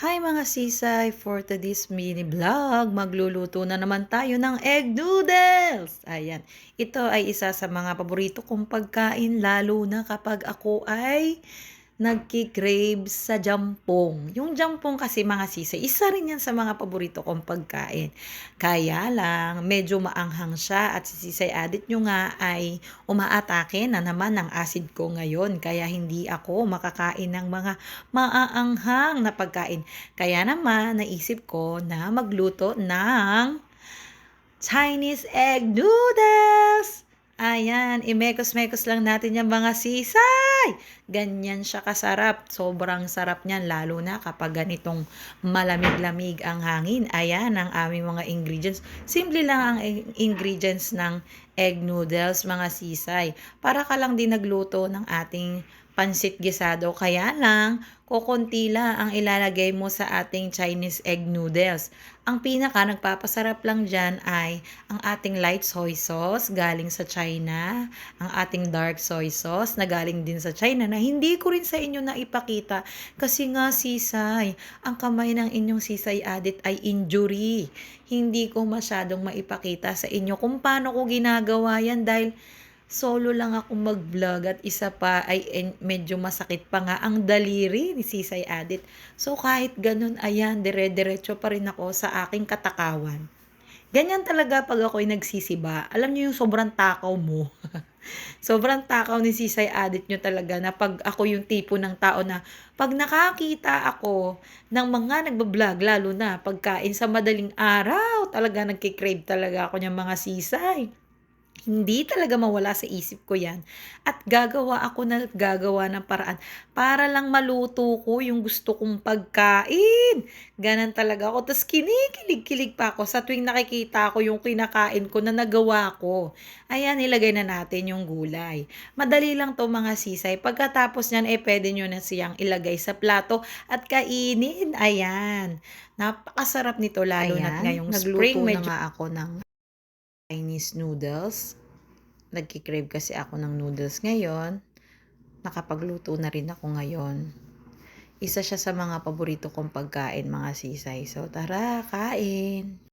Hi mga sisay! For today's mini vlog, magluluto na naman tayo ng egg noodles! Ayan, ito ay isa sa mga paborito kong pagkain lalo na kapag ako ay nagki-crave sa jampong. Yung jampong kasi mga sisay, isa rin yan sa mga paborito kong pagkain. Kaya lang, medyo maanghang siya at si Sisay Adit nyo nga ay umaatake na naman ng acid ko ngayon. Kaya hindi ako makakain ng mga maaanghang na pagkain. Kaya naman, naisip ko na magluto ng Chinese egg noodles! Ayan, imekos-mekos lang natin yung mga sisay. Ganyan siya kasarap. Sobrang sarap niyan, lalo na kapag ganitong malamig-lamig ang hangin. Ayan ang aming mga ingredients. Simple lang ang ingredients ng egg noodles, mga sisay. Para ka lang din nagluto ng ating pansit gisado. Kaya lang, kukunti lang ang ilalagay mo sa ating Chinese egg noodles. Ang pinaka nagpapasarap lang dyan ay ang ating light soy sauce galing sa China, ang ating dark soy sauce na galing din sa China na hindi ko rin sa inyo na ipakita kasi nga sisay, ang kamay ng inyong Sisay Adit ay injury. Hindi ko masyadong maipakita sa inyo kung paano ko ginagawa yan dahil solo lang ako mag-vlog at isa pa ay medyo masakit pa nga ang daliri ni Sisay Adit. So kahit ganun, ayan, dire-diretso pa rin ako sa aking katakawan. Ganyan talaga pag ako'y nagsisiba. Alam niyo yung sobrang takaw mo. Sobrang takaw ni Sisay Adit nyo talaga na pag ako yung tipo ng tao na pag nakakita ako ng mga nagbablog, lalo na pagkain sa madaling araw, talaga nagkikrave talaga ako ng mga sisay. Hindi talaga mawala sa isip ko 'yan at gagawa ako na gagawa ng paraan para lang maluto ko yung gusto kong pagkain. Gano'n talaga ako ta's kinikilig-kilig pa ako sa tuwing nakikita ko yung kinakain ko na nagawa ko. Ayan, ilagay na natin yung gulay. Madali lang 'to mga sisay, pagkatapos niyan, puwede niyo na siyang ilagay sa plato at kainin. Ayan, napakasarap nito lalo na't Ayan, ngayong nagluto spring na medyo nga ako ng Chinese noodles. Nagki-crave kasi ako ng noodles ngayon. Nakapagluto na rin ako ngayon. Isa siya sa mga paborito kong pagkain, mga sisay. So, tara, kain!